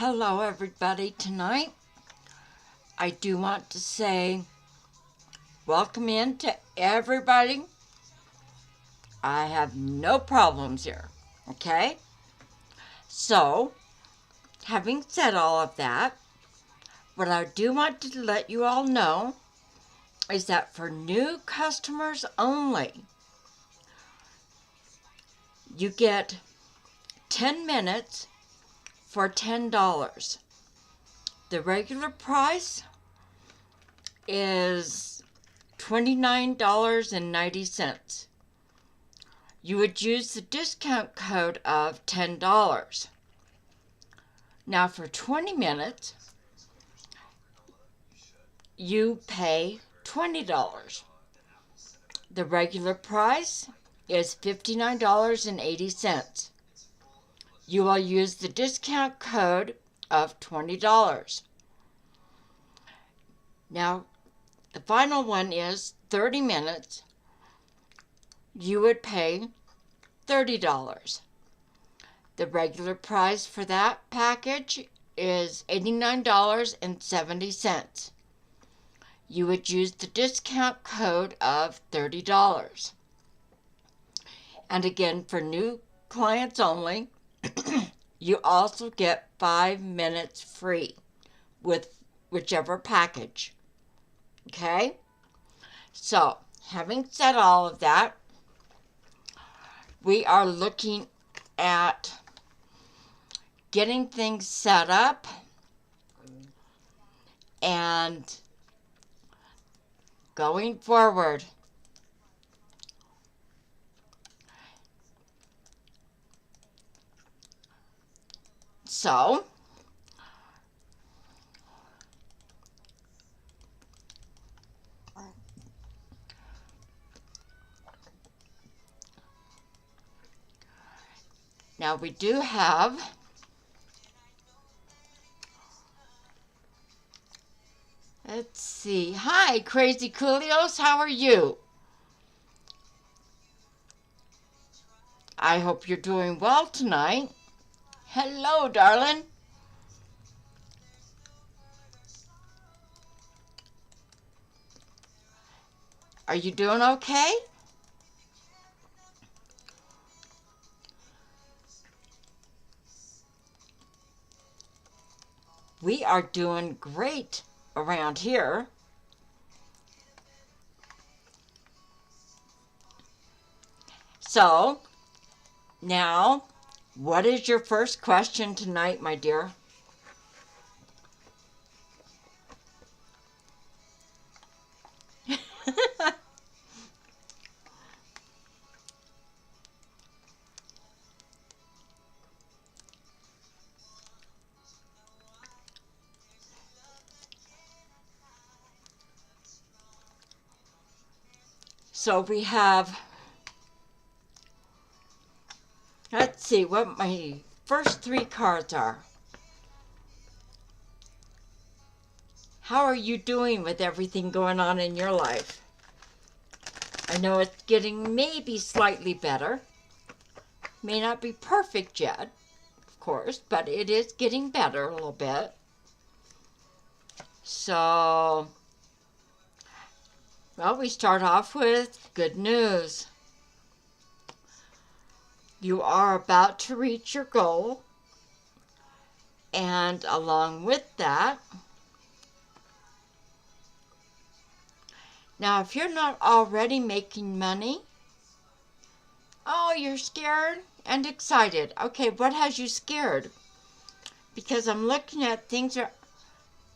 Hello everybody. Tonight I do want to say welcome in to everybody. I have no problems here, okay? So, having said all of that, what I do want to let you all know is that for new customers only, you get 10 minutes for $10. The regular price is $29.90. You would use the discount code of $10. Now for 20 minutes, you pay $20. The regular price is $59.80. You will use the discount code of $20. Now, the final one is 30 minutes. You would pay $30. The regular price for that package is $89.70. You would use the discount code of $30. And again, for new clients only, you also get 5 minutes free with whichever package. Okay? So, having said all of that, we are looking at getting things set up and going forward. So, now we do have let's see. Hi, Crazy Coolios. How are you? I hope you're doing well tonight. Hello, darling. Are you doing okay? We are doing great around here. So, now, what is your first question tonight, my dear? So we have, let's see what my first 3 cards are. How are you doing with everything going on in your life? I know it's getting maybe slightly better. May not be perfect yet, of course, but it is getting better a little bit. So, well, we start off with good news. You are about to reach your goal, and along with that, now if you're not already making money, oh, you're scared and excited. Okay, what has you scared? Because I'm looking at things are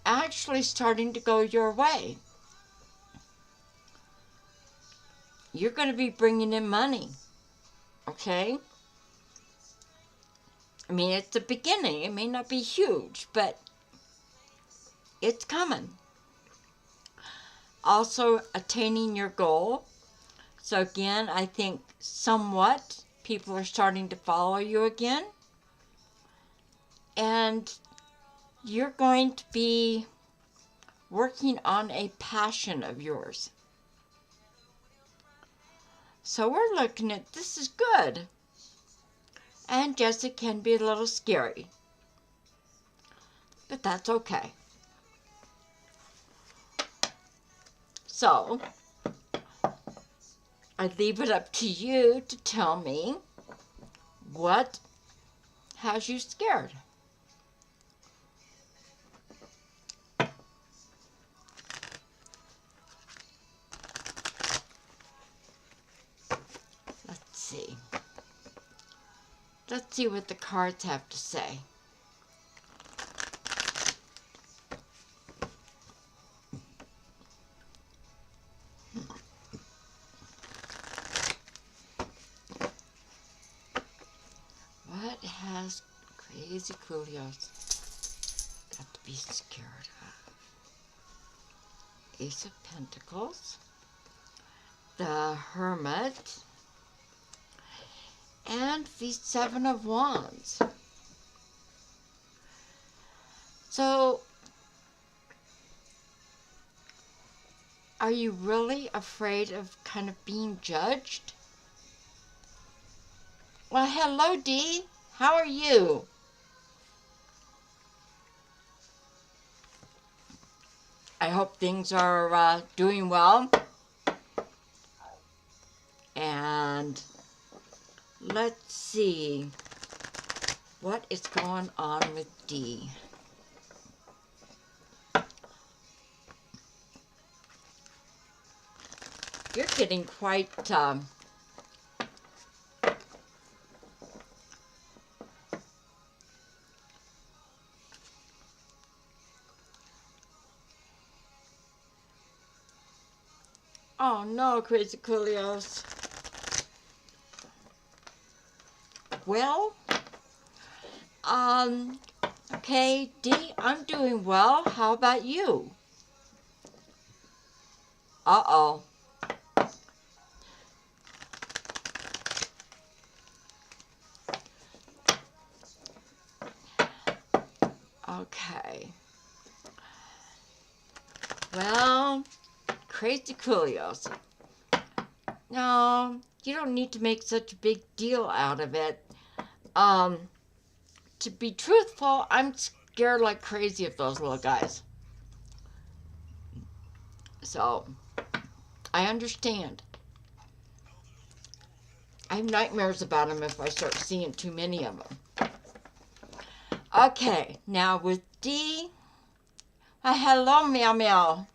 actually starting to go your way. You're going to be bringing in money, okay? I mean, it's the beginning. It may not be huge, but it's coming. Also, attaining your goal. So again, I think somewhat people are starting to follow you again. And you're going to be working on a passion of yours. So we're looking at, this is good. And yes, it can be a little scary. but that's okay. So, I leave it up to you to tell me what has you scared. Let's see. Let's see what the cards have to say. What has Crazy Coolio's got to be scared of? Ace of Pentacles, the Hermit, and the Seven of Wands. So, are you really afraid of kind of being judged? Well, hello, Dee. How are you? I hope things are doing well. And let's see what is going on with Dee. You're getting quite oh no, Crazy Coolios. Well, okay, Dee, I'm doing well. How about you? Uh-oh. Okay. Well, Crazy Coolios. No, you don't need to make such a big deal out of it. To be truthful, I'm scared like crazy of those little guys. So, I understand. I have nightmares about them if I start seeing too many of them. Okay, now with Dee. Hello, Meow Meow.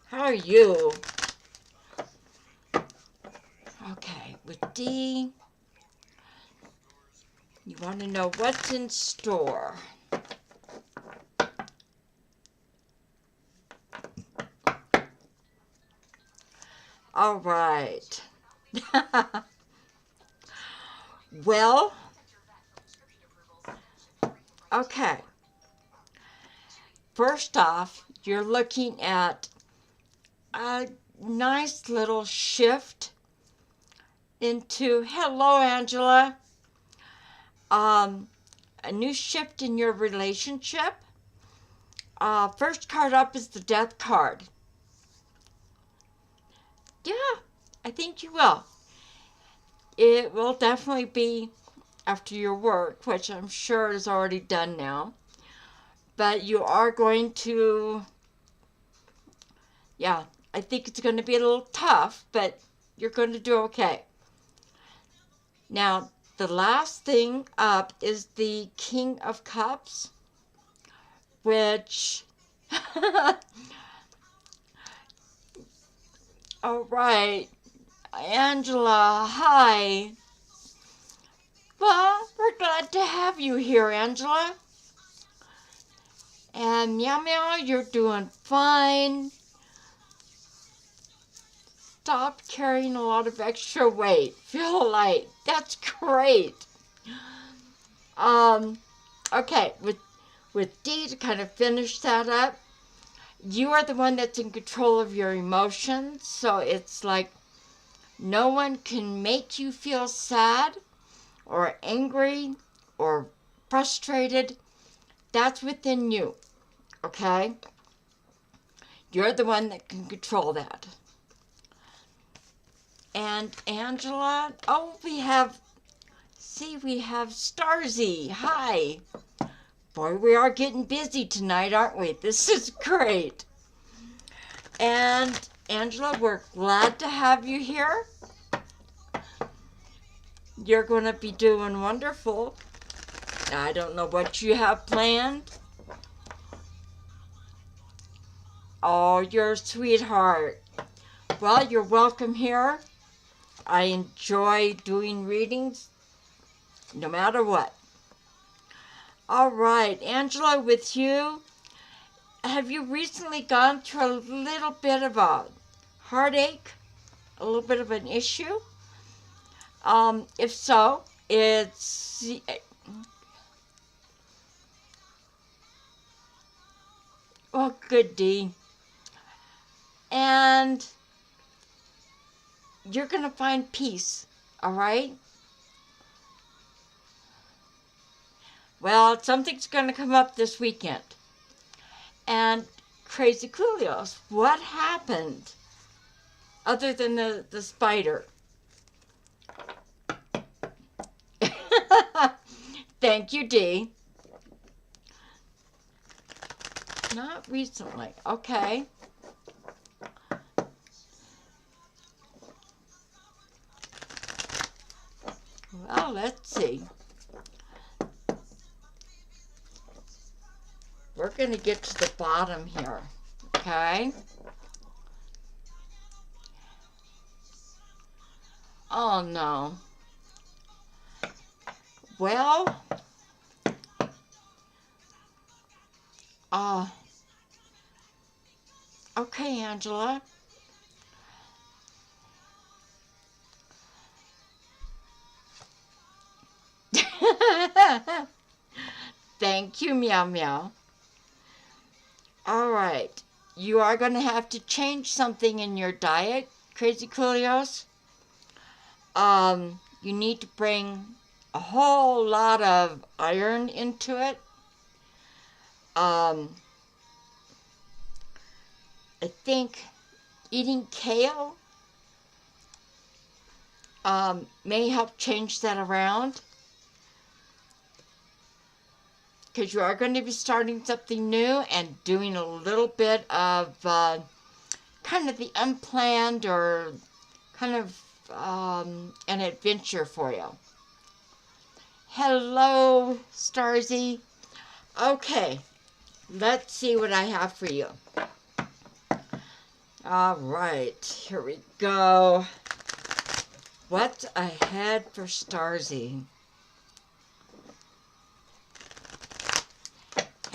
How are you? Okay, with Dee, you want to know what's in store. All right. Well, okay. First off, you're looking at a nice little shift into, hello, Angela, a new shift in your relationship. First card up is the Death card. Yeah, I think you will. It will definitely be after your work, which I'm sure is already done now. But you are going to, yeah, I think it's going to be a little tough, but you're going to do okay. Now, the last thing up is the King of Cups, which, all right, Angela, hi. Well, we're glad to have you here, Angela. And Meow Meow, you're doing fine. Stop carrying a lot of extra weight. Feel light. That's great. Okay, with Dee, to kind of finish that up, you are the one that's in control of your emotions. So it's like no one can make you feel sad or angry or frustrated. That's within you, okay? You're the one that can control that. And Angela, oh, we have Starzy. Hi. Boy, we are getting busy tonight, aren't we? This is great. And Angela, we're glad to have you here. You're going to be doing wonderful. I don't know what you have planned. Oh, you're a sweetheart. Well, you're welcome here. I enjoy doing readings no matter what. All right, Angela, with you, have you recently gone through a little bit of a heartache, a little bit of an issue? If so, it's... Oh, good, Dee. And you're going to find peace, all right? Well, something's going to come up this weekend. And Crazy Coolios, what happened other than the spider? Thank you, Dee. Not recently. Okay. Well, let's see. We're going to get to the bottom here. Okay. Oh, no. Well, okay, Angela. Thank you, Meow Meow. All right. You are going to have to change something in your diet, Crazy Coolios. You need to bring a whole lot of iron into it. I think eating kale may help change that around, because you are going to be starting something new and doing a little bit of kind of the unplanned or kind of an adventure for you. Hello, Starzy. Okay, let's see what I have for you. All right, here we go. What's ahead for Starzy?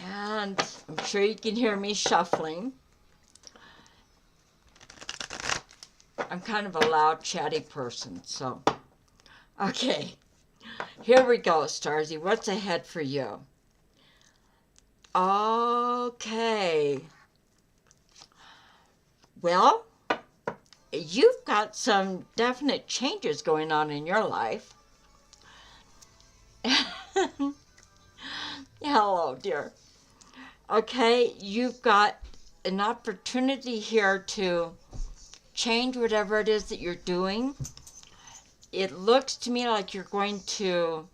And I'm sure you can hear me shuffling. I'm kind of a loud, chatty person, so. Okay, here we go, Starzy. What's ahead for you? Okay. Well, you've got some definite changes going on in your life. Hello, dear. Okay, you've got an opportunity here to change whatever it is that you're doing. It looks to me like you're going to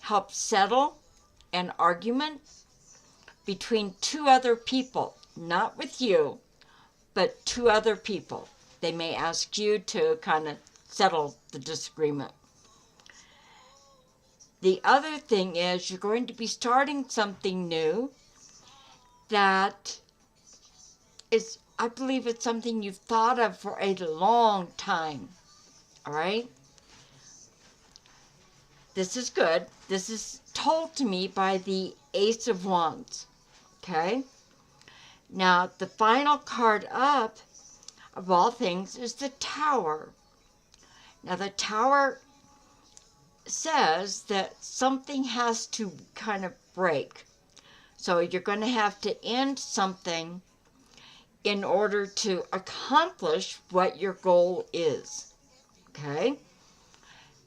help settle an argument between two other people, not with you, but two other people. They may ask you to kind of settle the disagreement. The other thing is you're going to be starting something new that is, I believe it's something you've thought of for a long time. All right? This is good. This is told to me by the Ace of Wands. Okay? Now, the final card up, of all things, is the Tower. Now, the Tower says that something has to kind of break. So you're going to have to end something in order to accomplish what your goal is. Okay?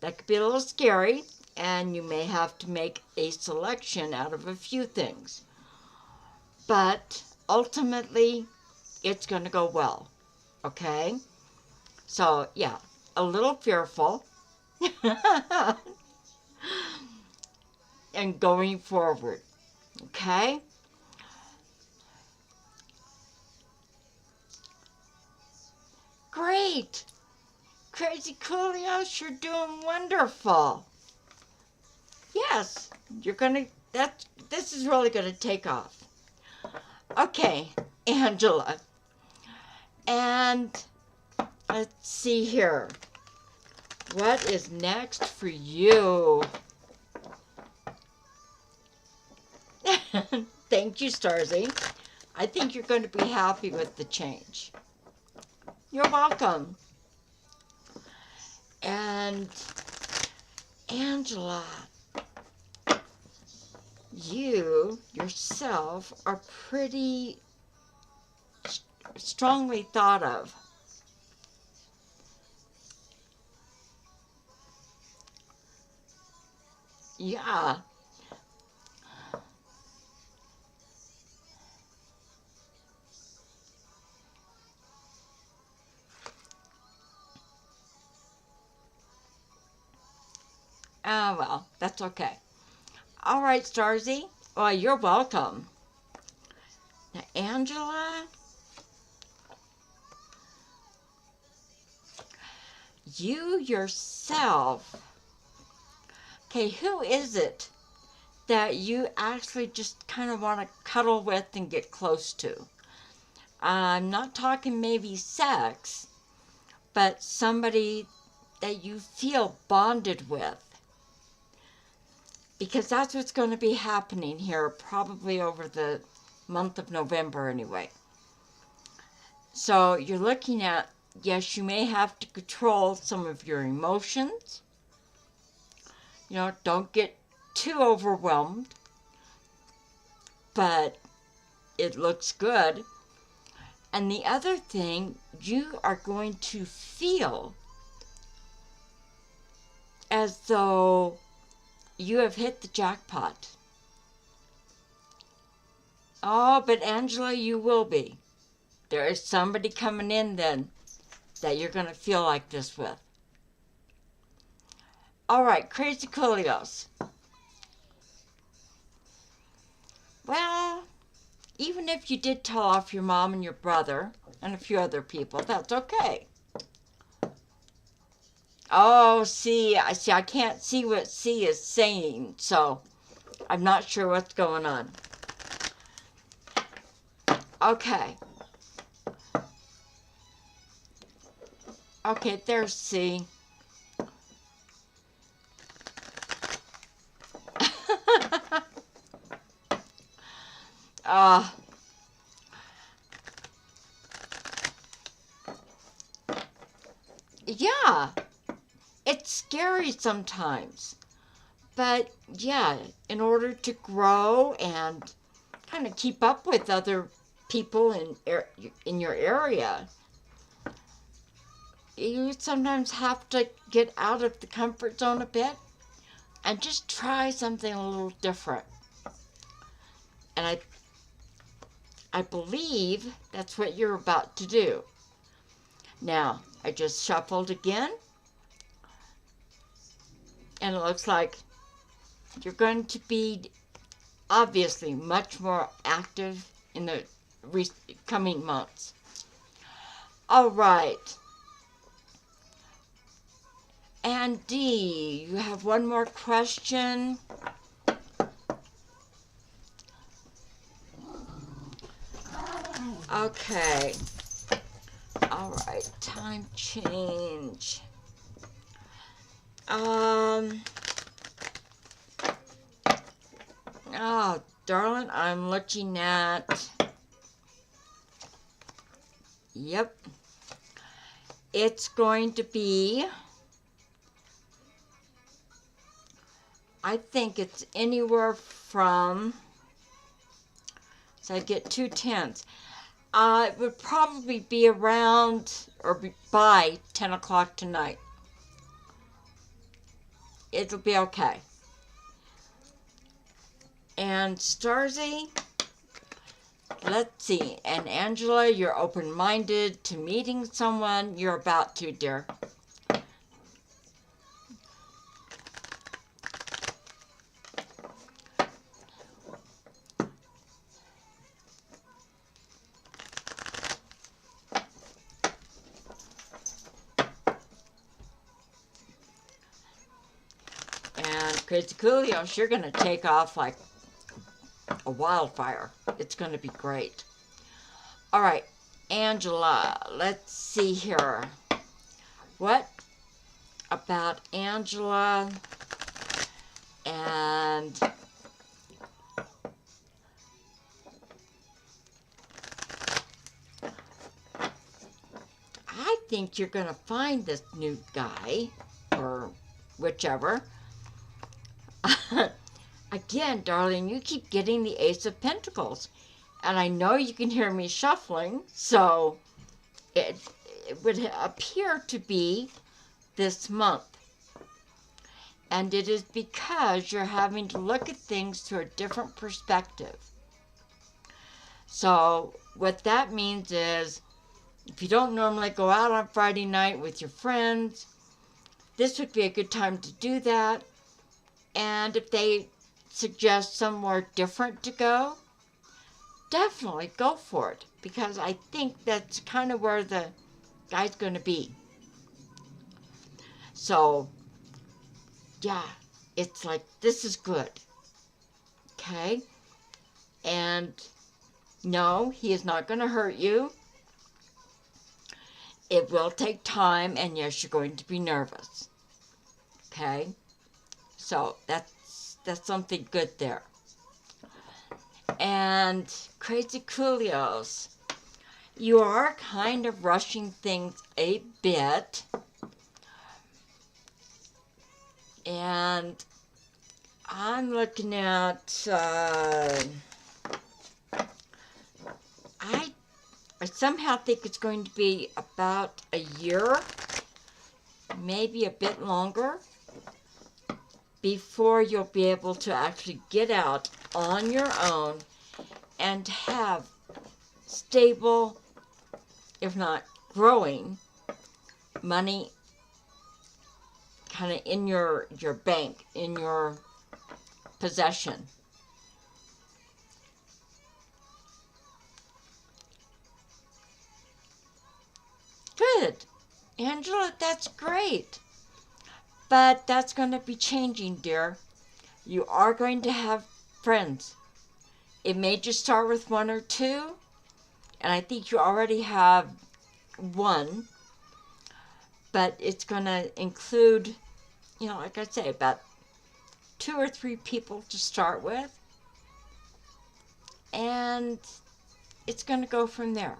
That could be a little scary, and you may have to make a selection out of a few things. But ultimately, it's going to go well. Okay? So, yeah, a little fearful. And going forward. Okay? Great! Crazy Coolios, you're doing wonderful. Yes, you're gonna, this is really gonna take off. Okay, Angela. And let's see here. What is next for you? Thank you, Starzy. I think you're going to be happy with the change. You're welcome. And Angela, you yourself are pretty strongly thought of. Yeah. Ah, well, that's okay. All right, Starzy. Well, you're welcome. Now, Angela, you yourself. Okay, who is it that you actually just kind of want to cuddle with and get close to? I'm not talking maybe sex, but somebody that you feel bonded with. Because that's what's going to be happening here probably over the month of November anyway. So you're looking at, yes, you may have to control some of your emotions. You know, don't get too overwhelmed, but it looks good. And the other thing, you are going to feel as though you have hit the jackpot. Oh, but Angela, you will be. There is somebody coming in then that you're going to feel like this with. All right, Crazy Coolios. Well, even if you did tell off your mom and your brother and a few other people, that's okay. Oh, I can't see what C is saying, so I'm not sure what's going on. Okay. Okay, there's C. uh, yeah, it's scary sometimes. But yeah, in order to grow and kind of keep up with other people in your area, you sometimes have to get out of the comfort zone a bit and just try something a little different. And I believe that's what you're about to do. Now, I just shuffled again, and it looks like you're going to be obviously much more active in the coming months. All right. And D, you have one more question. Okay. All right, time change. Oh, darling, I'm looking at, yep. It's going to be, I think it's anywhere from, so I get 2 tenths. It would probably be around or by 10 o'clock tonight. It'll be okay. And Starzy, let's see. And Angela, you're open-minded to meeting someone. You're about to, dear. Crazy Coolios, you're going to take off like a wildfire. It's going to be great. All right, Angela, let's see here. What about Angela and I think you're going to find this new guy or whichever. Again, darling, you keep getting the Ace of Pentacles. And I know you can hear me shuffling, so it would appear to be this month. And it is because you're having to look at things through a different perspective. So what that means is, if you don't normally go out on Friday night with your friends, this would be a good time to do that. And if they suggest somewhere different to go, definitely go for it, because I think that's kind of where the guy's going to be. So, yeah, it's like, this is good. Okay? And no, he is not going to hurt you. It will take time, and yes, you're going to be nervous. Okay? So, that's something good there. And Crazy Coolios, you are kind of rushing things a bit. And I'm looking at, I somehow think it's going to be about a year, maybe a bit longer, before you'll be able to actually get out on your own and have stable, if not growing, money kind of in your bank, in your possession. Good. Angela, that's great. But that's going to be changing, dear. You are going to have friends. It may just start with one or two, and I think you already have one, but it's going to include, like I say, about 2 or 3 people to start with, and it's going to go from there.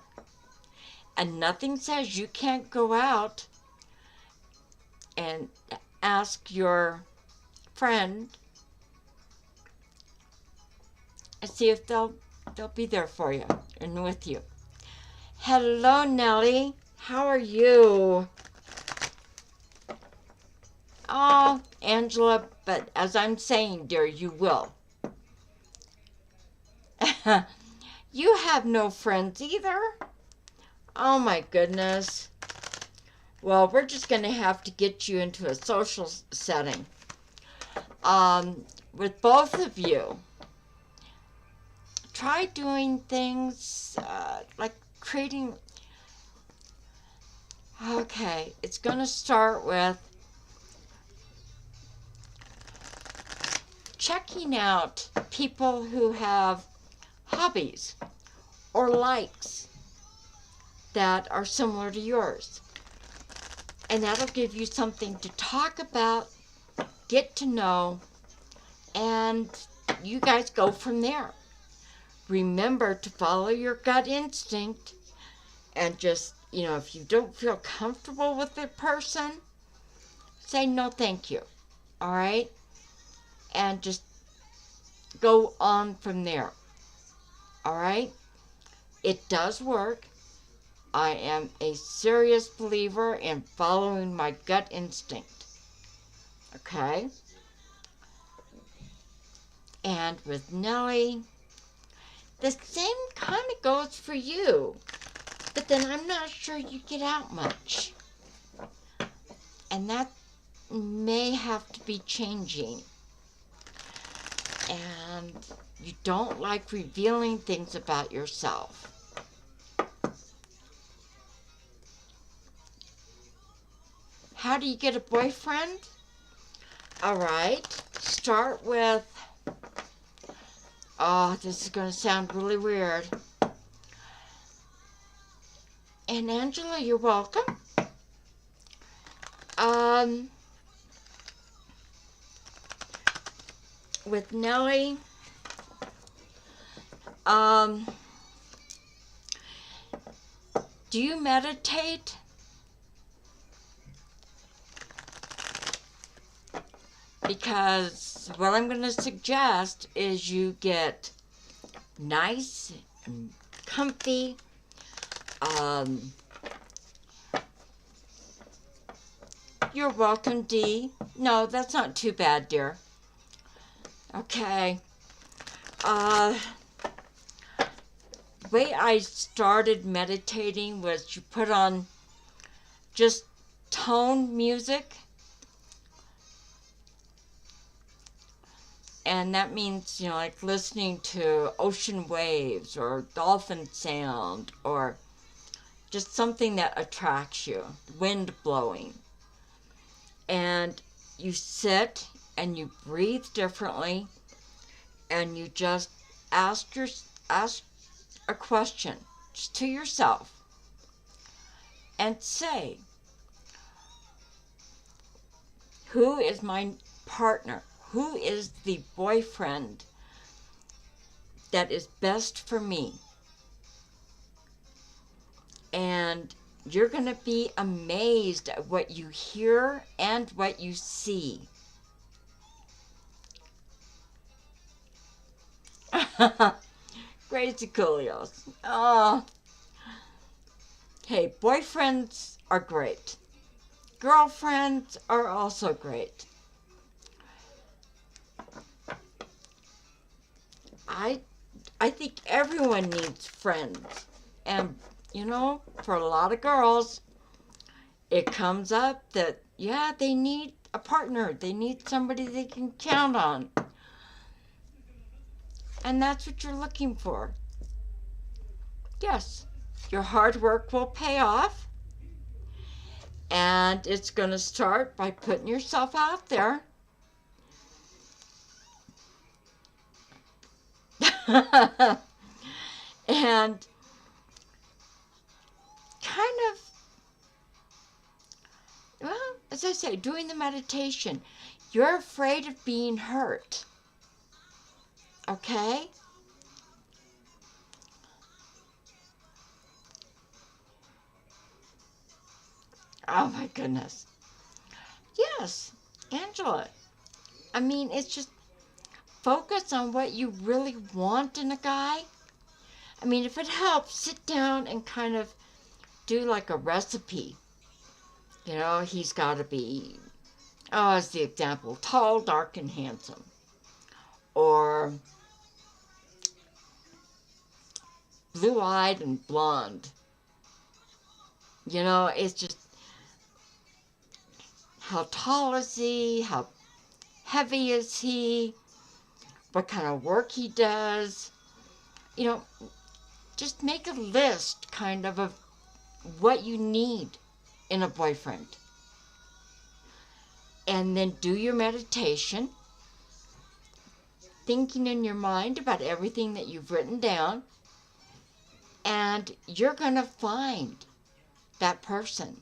And nothing says you can't go out and ask your friend and see if they'll be there for you and with you. Hello, Nellie. How are you? Oh, Angela, but as I'm saying, dear, you will. You have no friends either? Oh, my goodness. Well, we're just going to have to get you into a social setting. With both of you, try doing things like creating. Okay, it's going to start with checking out people who have hobbies or likes that are similar to yours. And that'll give you something to talk about, get to know, and you guys go from there. Remember to follow your gut instinct, and just, if you don't feel comfortable with the person, say no thank you, all right? And just go on from there, all right? It does work. I am a serious believer in following my gut instinct, okay? And with Nellie, the same kind of goes for you, but then I'm not sure you get out much. And that may have to be changing. And you don't like revealing things about yourself. How do you get a boyfriend? All right. start with, oh, this is going to sound really weird. And Angela, you're welcome. With Nellie, do you meditate? Because what I'm going to suggest is you get nice and comfy. You're welcome, Dee. No, that's not too bad, dear. Okay. The way I started meditating was you put on just tone music. And that means, like listening to ocean waves or dolphin sound or just something that attracts you, wind blowing. And you sit and you breathe differently and you just ask a question just to yourself and say, who is my partner? Who is the boyfriend that is best for me? And you're going to be amazed at what you hear and what you see. Crazy Coolios. Oh. Hey, boyfriends are great. Girlfriends are also great. I think everyone needs friends. And, for a lot of girls, it comes up that, yeah, they need a partner. They need somebody they can count on. And that's what you're looking for. Yes, your hard work will pay off. And it's going to start by putting yourself out there. And kind of, well, as I say, doing the meditation, you're afraid of being hurt. Okay? Oh my goodness. Yes, Angela. I mean, it's just focus on what you really want in a guy. I mean, if it helps, sit down and kind of do like a recipe. He's got to be, as the example, tall, dark, and handsome. Or blue-eyed and blonde. It's just, how tall is he? How heavy is he? What kind of work he does? Just make a list kind of what you need in a boyfriend. And then do your meditation, thinking in your mind about everything that you've written down, and you're going to find that person.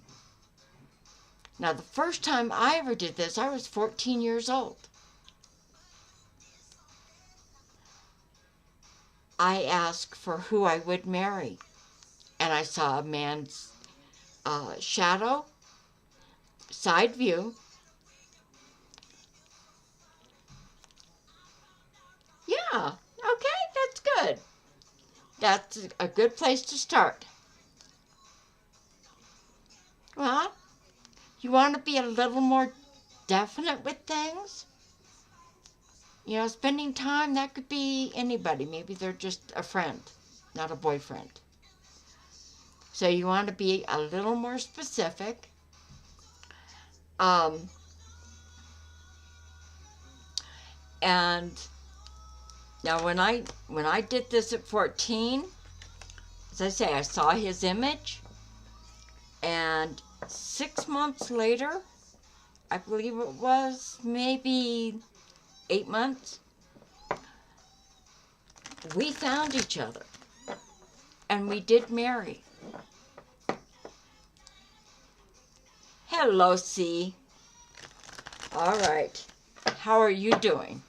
Now, the first time I ever did this, I was 14 years old. I asked for who I would marry, and I saw a man's shadow, side view. Yeah, okay, that's good. That's a good place to start. Well, you want to be a little more definite with things? Spending time, that could be anybody. Maybe they're just a friend, not a boyfriend. So you want to be a little more specific. And now when I did this at 14, as I say, I saw his image, and 6 months later, I believe it was, maybe 8 months, we found each other. And we did marry. Hello, C. All right. How are you doing?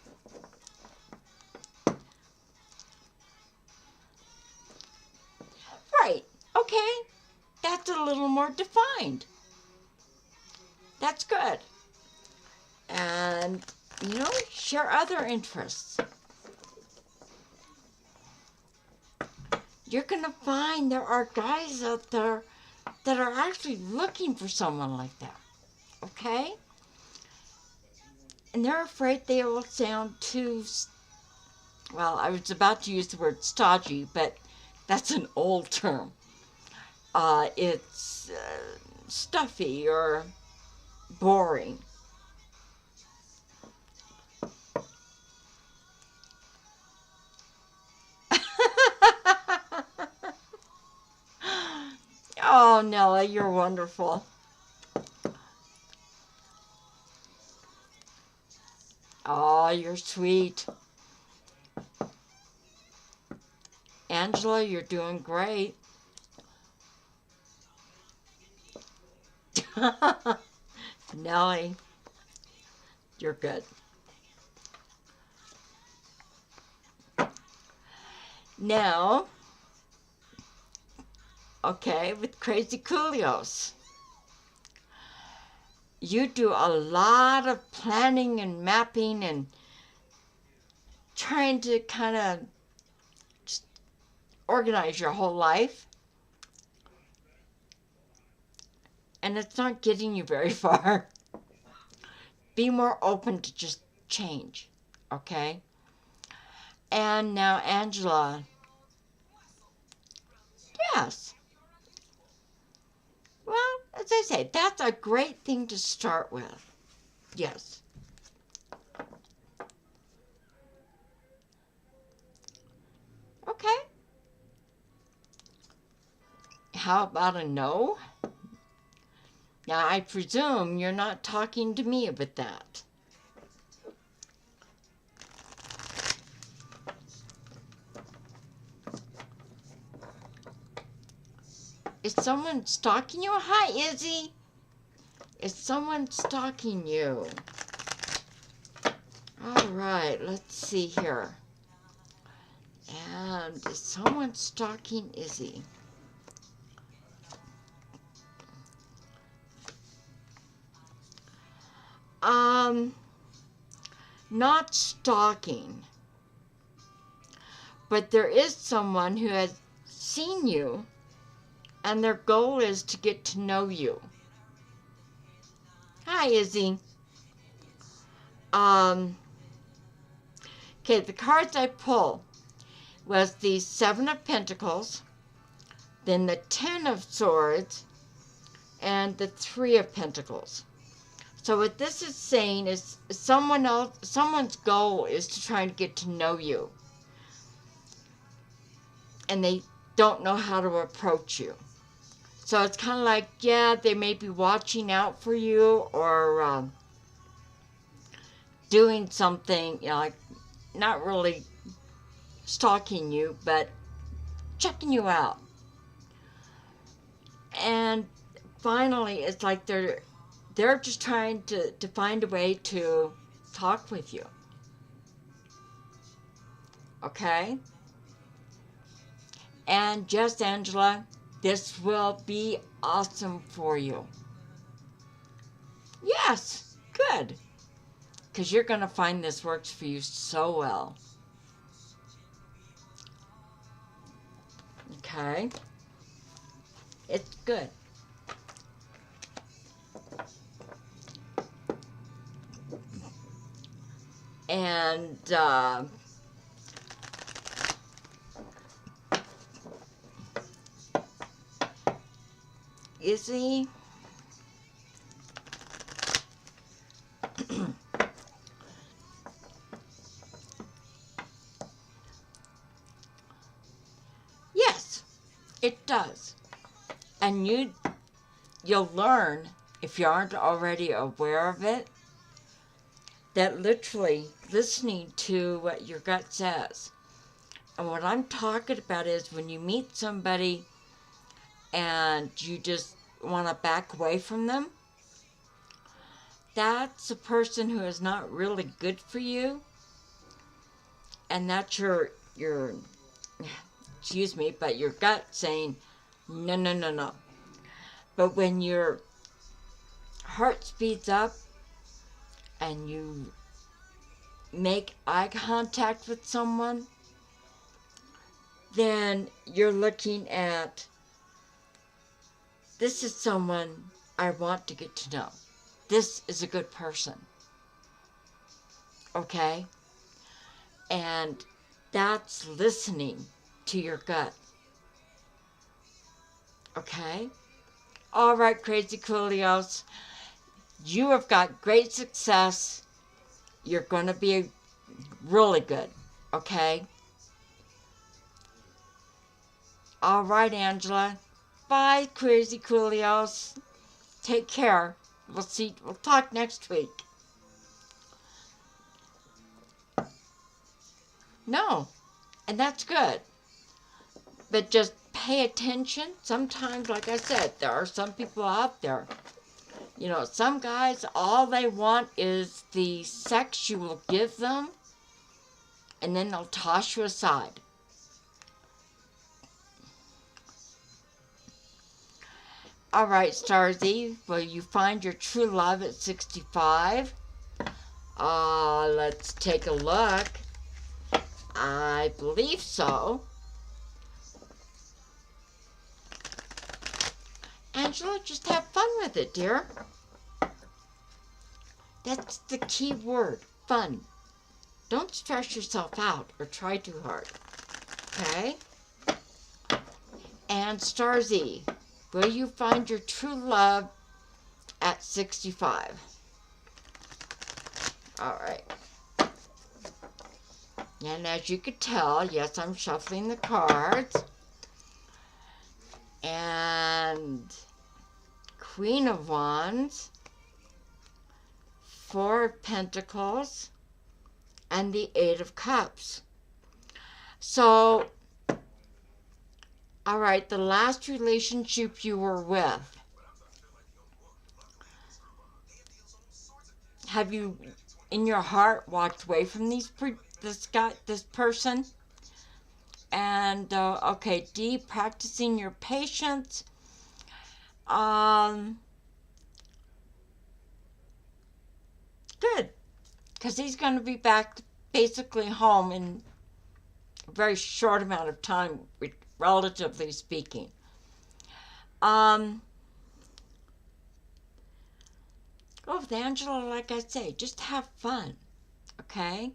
Right. Okay. That's a little more defined. That's good. And, you know, share other interests. You're going to find there are guys out there that are actually looking for someone like that. Okay? And they're afraid they will sound too, well, I was about to use the word stodgy, but that's an old term. It's stuffy or boring. Oh, Nella, you're wonderful. Oh, you're sweet. Angela, you're doing great. Nellie, you're good. Now, okay, with Crazy Coolios, you do a lot of planning and mapping and trying to kind of just organize your whole life. And it's not getting you very far. Be more open to just change, okay? And now, Angela. Yes. Well, as I say, that's a great thing to start with. Yes. Okay. How about a no? Now, I presume you're not talking to me about that. Is someone stalking you? Hi, Izzy. Is someone stalking you? All right, let's see here. And is someone stalking Izzy? Not stalking. But there is someone who has seen you and their goal is to get to know you. Hi, Izzy. Okay, the cards I pulled was the Seven of Pentacles, then the Ten of Swords, and the Three of Pentacles. So what this is saying is someone's goal is to try and get to know you. And they don't know how to approach you. So it's kind of like, yeah, they may be watching out for you or doing something, you know, like not really stalking you, but checking you out. And finally, it's like they're just trying to find a way to talk with you. Okay? And just, Angela, this will be awesome for you. Yes, good. Because you're going to find this works for you so well. Okay? It's good. And, Izzy, yes, it does. And you'll learn, if you aren't already aware of it, that literally listening to what your gut says. And what I'm talking about is when you meet somebody and you just want to back away from them, that's a person who is not really good for you. And that's your excuse me, but your gut saying, no, no, no, no. But when your heart speeds up and you make eye contact with someone, then you're looking at, this is someone I want to get to know. This is a good person. Okay? And that's listening to your gut. Okay? All right, crazy coolios. You have got great success. You're going to be really good. Okay? All right, Angela. Bye, crazy coolios. Take care. We'll talk next week. No. And that's good. But just pay attention. Sometimes, like I said, there are some people out there. You know, some guys, all they want is the sex you will give them, and then they'll toss you aside. All right, Starzy, will you find your true love at 65? Let's take a look. I believe so. Angela, just have fun with it, dear. That's the key word, fun. Don't stress yourself out or try too hard. Okay? And Starzy, will you find your true love at 65? All right. And as you could tell, yes, I'm shuffling the cards. And Queen of Wands, Four of Pentacles, and the Eight of Cups. So, all right, the last relationship you were with, have you, in your heart, walked away from this person? And, okay, D, practicing your patience. Good. Because he's going to be back basically home in a very short amount of time, relatively speaking. Oh, with Angela, like I say, just have fun. Okay?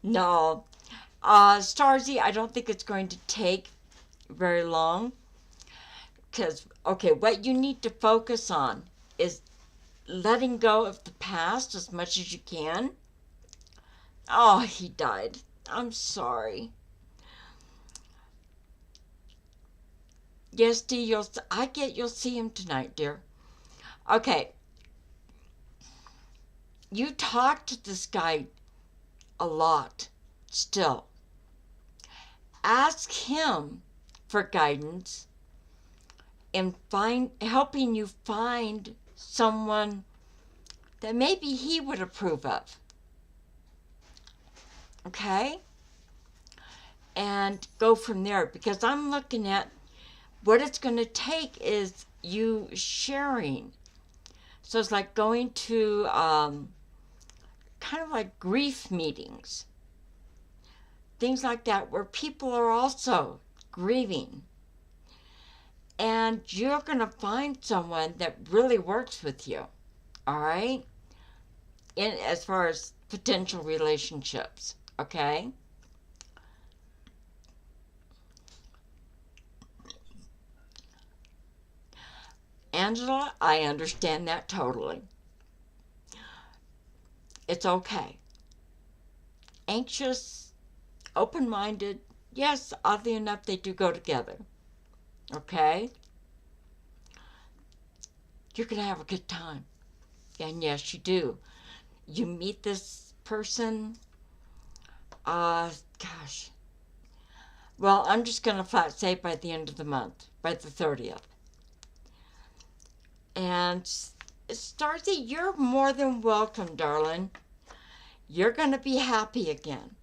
No. Starzy, I don't think it's going to take very long. Because, okay, what you need to focus on is letting go of the past as much as you can. Oh, he died. I'm sorry. Yes, Dee, you'll see him tonight, dear. Okay. You talk to this guy a lot still. Ask him for guidance in helping you find someone that maybe he would approve of. Okay? And go from there, because I'm looking at what it's going to take is you sharing. So it's like going to kind of like grief meetings, things like that, where people are also grieving. And you're going to find someone that really works with you, all right? As far as potential relationships, okay? Angela, I understand that totally. It's okay. Anxious, open-minded, yes, oddly enough, they do go together. Okay? You're going to have a good time. And yes, you do. You meet this person, gosh. Well, I'm just going to flat say by the end of the month, by the 30th. And Starzy, you're more than welcome, darling. You're going to be happy again.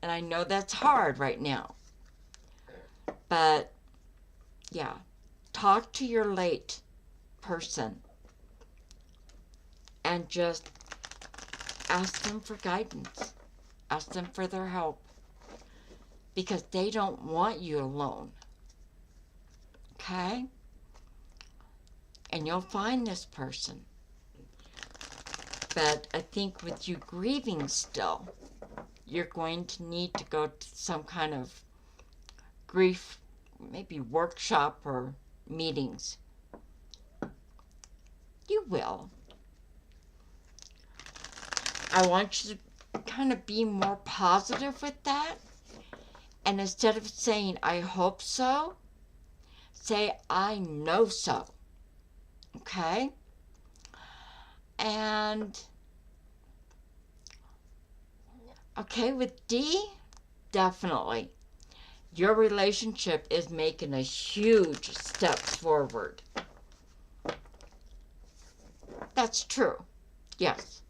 And I know that's hard right now. But, yeah, talk to your late person and just ask them for guidance. Ask them for their help. Because they don't want you alone. Okay? And you'll find this person. But I think with you grieving still, you're going to need to go to some kind of grief, maybe workshop or meetings. You will. I want you to kind of be more positive with that. And instead of saying, I hope so, say, I know so. Okay? And, okay, with D, definitely. Your relationship is making a huge step forward. That's true. Yes.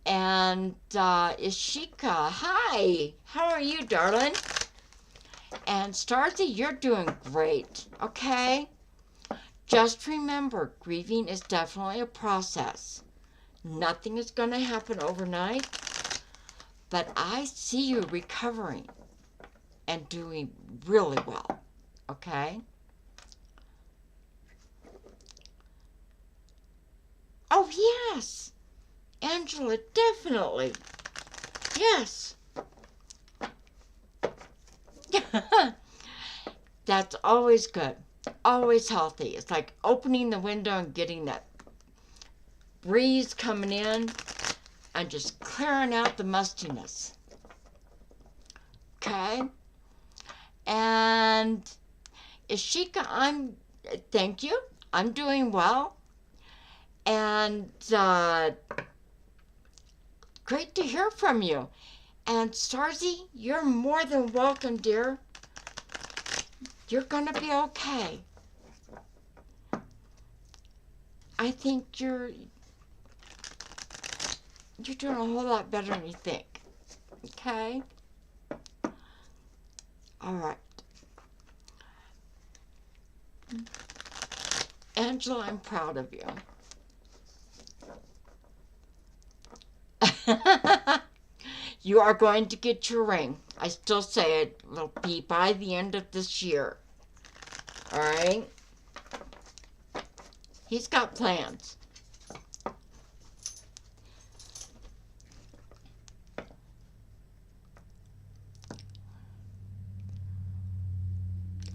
And Ishika, hi. How are you, darling? And Starzy, you're doing great. Okay? Just remember, grieving is definitely a process. Nothing is going to happen overnight. But I see you recovering and doing really well. Okay? Oh, yes. Angela, definitely. Yes. That's always good. Always healthy. It's like opening the window and getting that breeze coming in and just clearing out the mustiness. Okay? And Ishika, thank you. I'm doing well. And great to hear from you. And Starzy, you're more than welcome, dear. You're going to be okay. I think you're doing a whole lot better than you think. Okay? All right. Angela, I'm proud of you. You are going to get your ring. I still say it will be by the end of this year. All right? He's got plans.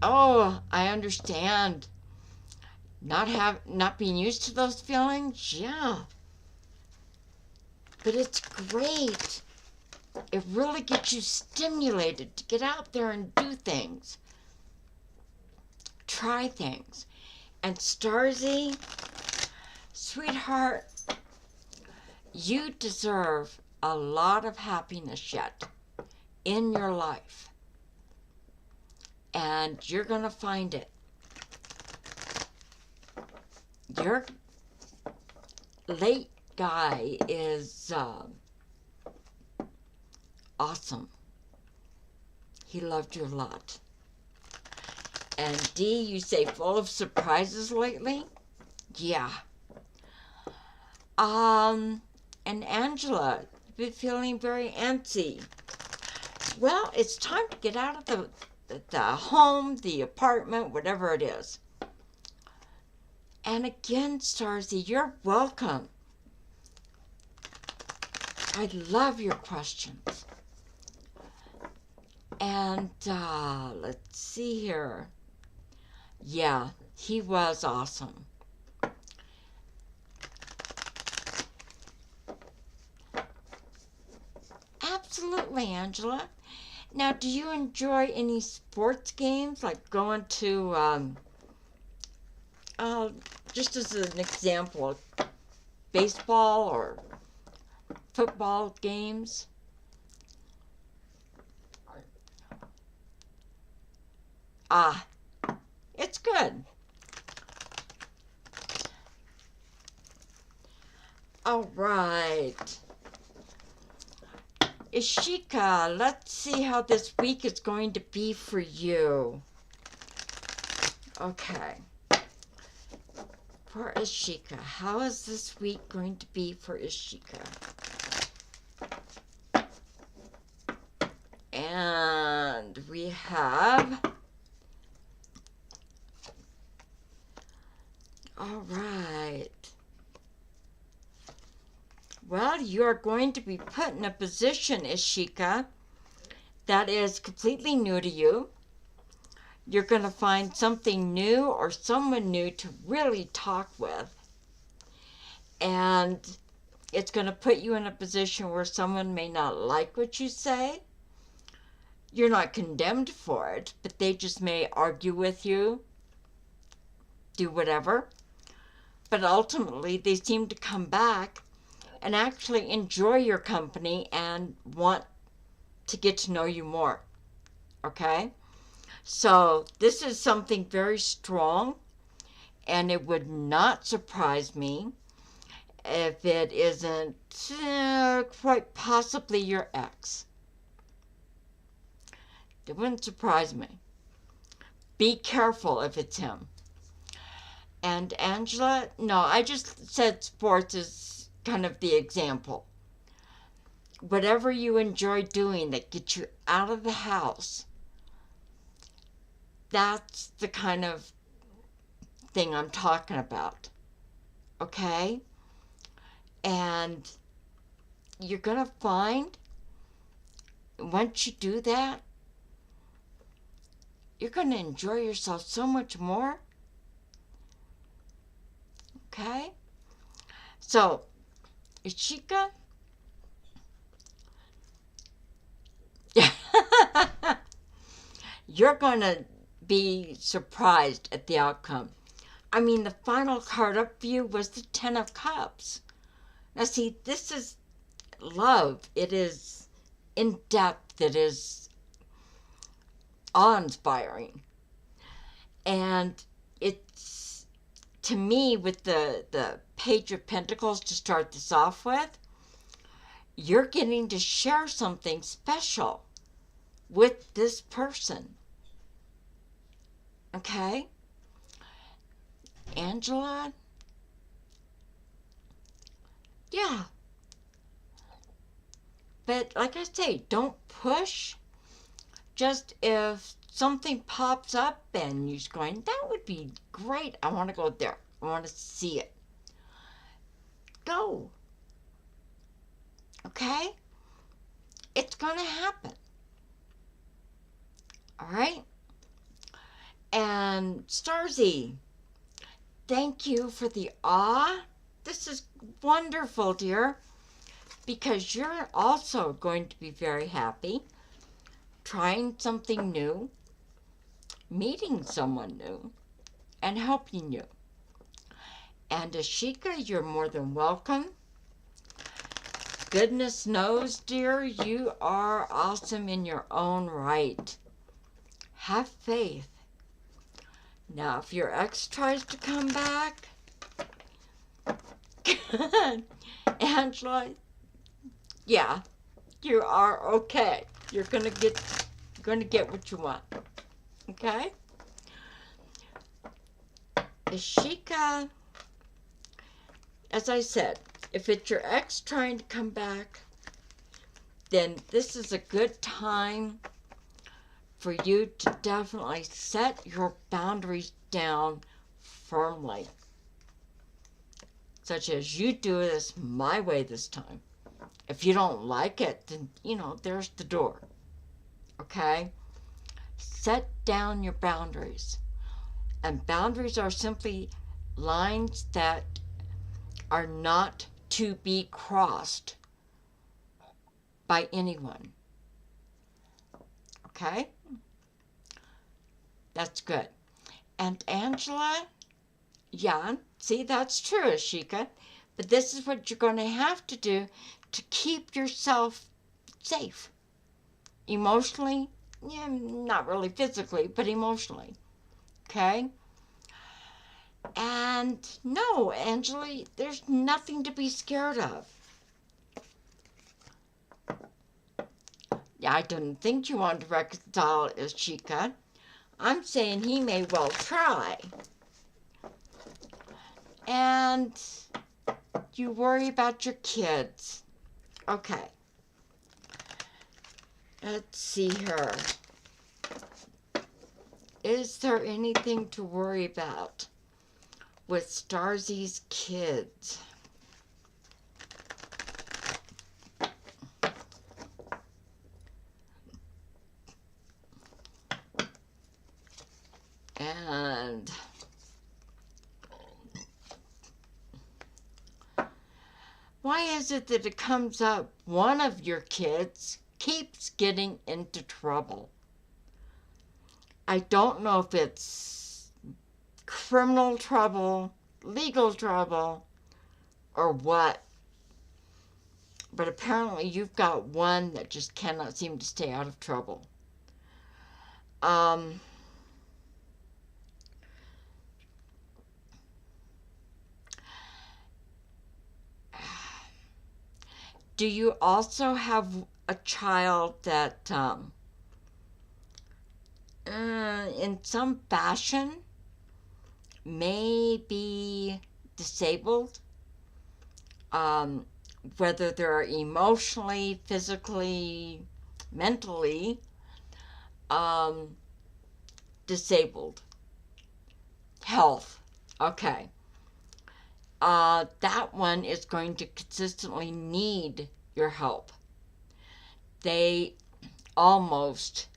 Oh, I understand. Not being used to those feelings, yeah. But it's great. It really gets you stimulated to get out there and do things. Try things. And Starzy, sweetheart, you deserve a lot of happiness yet in your life. And you're going to find it. Your late guy is awesome. He loved you a lot. And D, you say full of surprises lately? Yeah. And Angela, you've been feeling very antsy. Well, it's time to get out of the home, the apartment, whatever it is. And again, Starzy, you're welcome. I love your questions. And let's see here. Yeah, he was awesome. Absolutely, Angela. Now, do you enjoy any sports games, like going to, just as an example, baseball or football games? Ah, it's good. All right. Ishika, let's see how this week is going to be for you. Okay. For Ishika, how is this week going to be for Ishika? And we have... All right. Well, you are going to be put in a position, Ishika, that is completely new to you. You're going to find something new or someone new to really talk with. And it's going to put you in a position where someone may not like what you say. You're not condemned for it, but they just may argue with you, do whatever. But ultimately, they seem to come back and actually enjoy your company and want to get to know you more. Okay? So this is something very strong, and it would not surprise me if it isn't quite possibly your ex. It wouldn't surprise me. Be careful if it's him. And Angela, no, I just said sports is kind of the example. Whatever you enjoy doing that gets you out of the house, that's the kind of thing I'm talking about. Okay? And you're going to find, once you do that, you're going to enjoy yourself so much more. Okay? So, Ishika, you're going to be surprised at the outcome. I mean, the final card up for you was the Ten of Cups. Now, see, this is love. It is in depth. It is awe-inspiring. And it's, to me, with the Page of Pentacles to start this off with, you're getting to share something special with this person. Okay? Angela? Yeah. But like I say, don't push. Just if something pops up and you're going, that would be great. I want to go there. I want to see it. Go. Okay? It's going to happen. All right? And Starzy, thank you for the awe. This is wonderful, dear, because you're also going to be very happy trying something new, meeting someone new, and helping you. And Ashika, you're more than welcome. Goodness knows, dear, you are awesome in your own right. Have faith. Now, if your ex tries to come back, Angela, yeah, you are okay. You're gonna get what you want. Okay? Ishika, as I said, if it's your ex trying to come back, then this is a good time for you to definitely set your boundaries down firmly. Such as, you do this my way this time. If you don't like it, then, there's the door. Okay? Set down your boundaries. And boundaries are simply lines that are not to be crossed by anyone. Okay? That's good. And Angela, yeah, see, that's true, Ashika. But this is what you're going to have to do to keep yourself safe. Emotionally, yeah, not really physically, but emotionally. Okay? And no, Angela, there's nothing to be scared of. I didn't think you wanted to reconcile, Ishika. I'm saying he may well try. And you worry about your kids. Okay. Let's see here. Is there anything to worry about with Starzy's kids? And why is it that it comes up one of your kids keeps getting into trouble? I don't know if it's criminal trouble, legal trouble, or what. But apparently you've got one that just cannot seem to stay out of trouble. Do you also have a child that in some fashion may be disabled? Whether they're emotionally, physically, mentally disabled. Health. Okay. That one is going to consistently need your help. They almost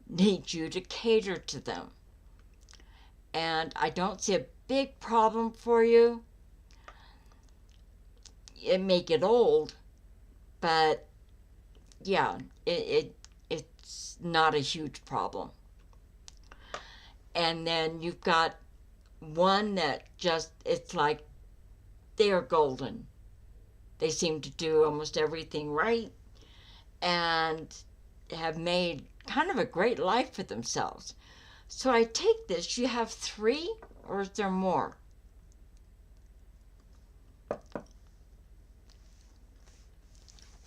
need you to cater to them. And I don't see a big problem for you. It may get old, but yeah, it's not a huge problem. And then you've got one that just, it's like they're golden. They seem to do almost everything right and have made kind of a great life for themselves. So I take this, you have 3, or is there more?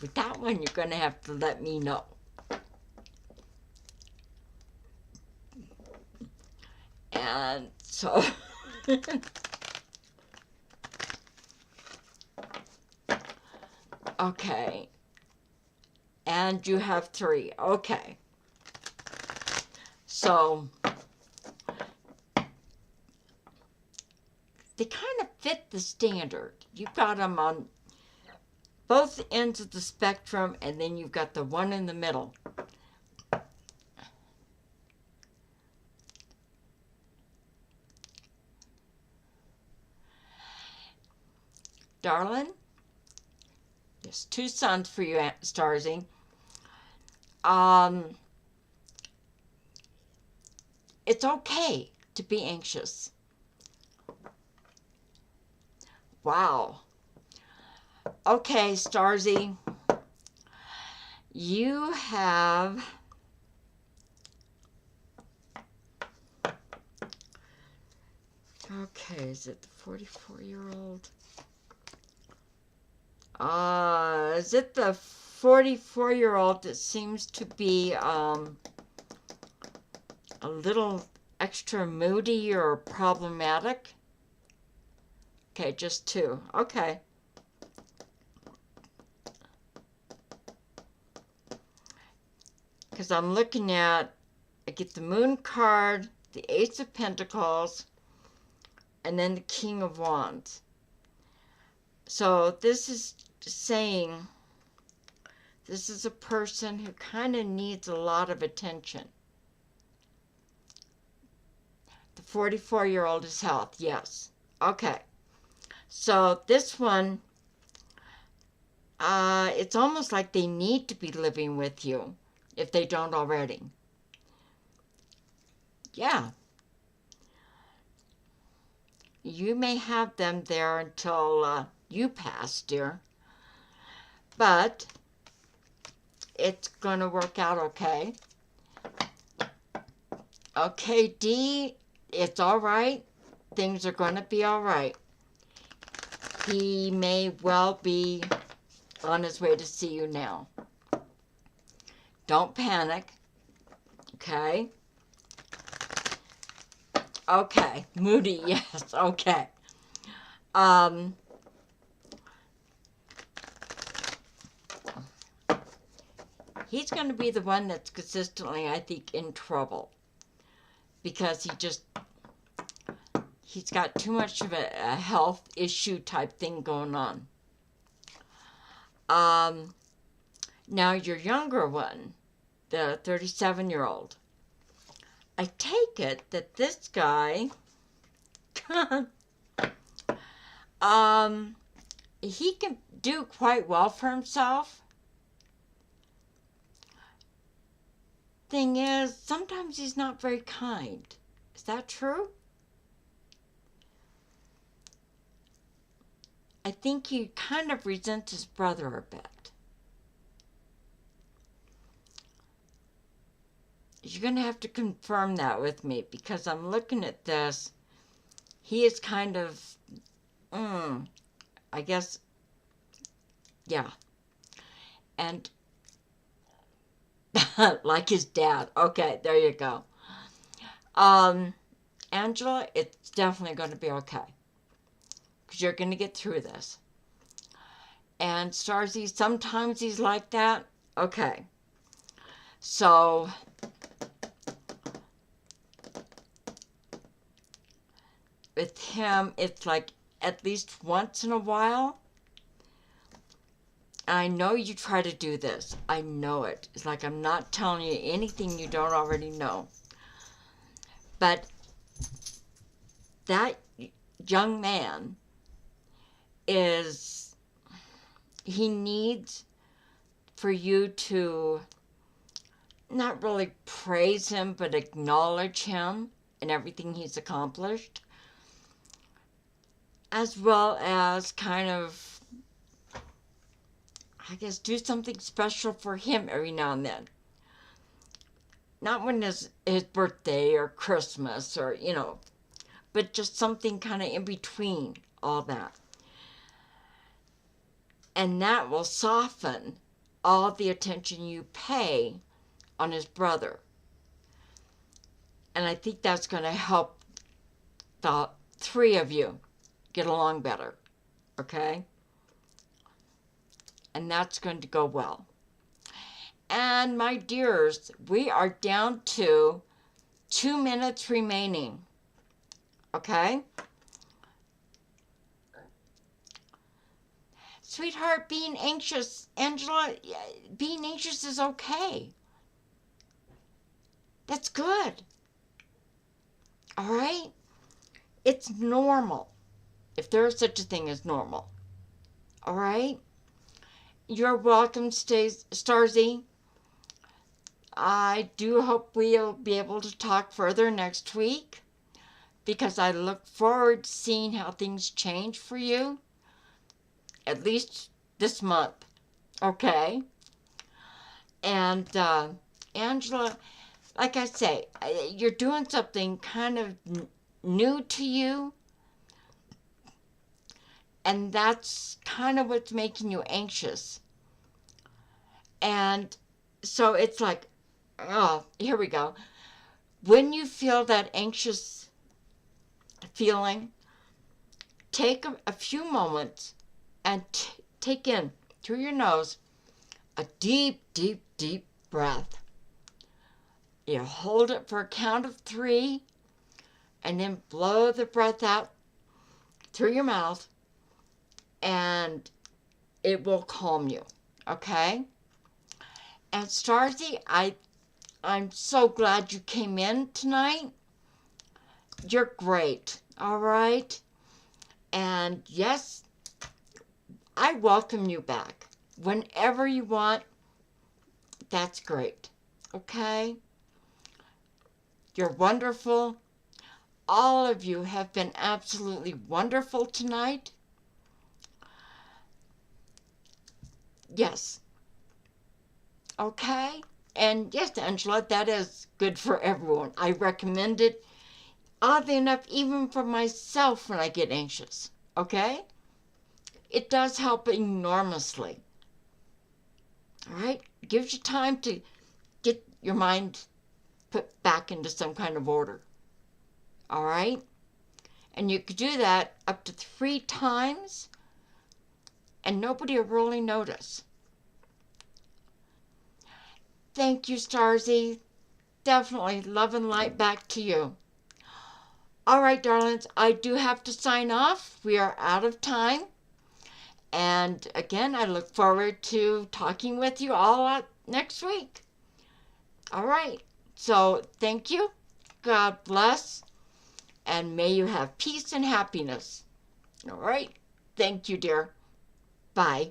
With that one, you're going to have to let me know. And so okay. And you have 3. Okay. So they kind of fit the standard. You've got them on both ends of the spectrum, and then you've got the one in the middle. Darling, there's 2 sons for you, Aunt Starzy. It's okay to be anxious. Wow. Okay, Starzy, you have okay, is it the 44-year-old? Is it the 44-year-old that seems to be a little extra moody or problematic? Okay, just 2. Okay. Because I'm looking at, I get the Moon card, the Ace of Pentacles, and then the King of Wands. So this is saying this is a person who kind of needs a lot of attention. The 44-year-old is health, yes. Okay. So this one, it's almost like they need to be living with you if they don't already. Yeah. You may have them there until you pass, dear. But it's going to work out okay. Okay, D, it's all right. Things are going to be all right. He may well be on his way to see you now. Don't panic. Okay? Okay. Moody, yes. Okay. He's going to be the one that's consistently, I think, in trouble. Because he's got too much of a health issue type thing going on. Now your younger one, the 37-year-old, I take it that this guy, he can do quite well for himself. Thing is, sometimes he's not very kind. Is that true? I think he kind of resents his brother a bit. You're going to have to confirm that with me, because I'm looking at this. He is kind of, I guess, yeah. And like his dad. Okay, there you go. Angela, it's definitely going to be okay. Because you're going to get through this. And Starzy, sometimes he's like that. Okay. So, with him, it's like at least once in a while. I know you try to do this. I know it. It's like I'm not telling you anything you don't already know. But that young man he needs for you to not really praise him, but acknowledge him and everything he's accomplished, as well as kind of, I guess, do something special for him every now and then. Not when his birthday or Christmas or, but just something kind of in between all that. And that will soften all the attention you pay on his brother. And I think that's going to help the three of you get along better. Okay? And that's going to go well. And my dears, we are down to 2 minutes remaining. Okay? Sweetheart, being anxious, Angela, being anxious is okay. That's good. All right? It's normal, if there is such a thing as normal. All right? You're welcome, Starzy. I do hope we'll be able to talk further next week, because I look forward to seeing how things change for you, at least this month. Okay? And Angela, like I say, you're doing something kind of new to you, and that's kind of what's making you anxious. And so it's like, oh, here we go. When you feel that anxious feeling, take a few moments and take in through your nose a deep, deep, deep breath. You hold it for a count of 3, and then blow the breath out through your mouth, and it will calm you. Okay? And Starzy, I'm so glad you came in tonight. You're great. All right? And yes, I welcome you back. Whenever you want, that's great. Okay? You're wonderful. All of you have been absolutely wonderful tonight. Yes. Okay? And yes, Angela, that is good for everyone. I recommend it, oddly enough, even for myself when I get anxious. Okay? It does help enormously. All right? It gives you time to get your mind put back into some kind of order. All right? And you could do that up to 3 times, and nobody will really notice. Thank you, Starzy. Definitely love and light back to you. All right, darlings, I do have to sign off. We are out of time. And again, I look forward to talking with you all next week. All right. So thank you. God bless. And may you have peace and happiness. All right. Thank you, dear. Bye.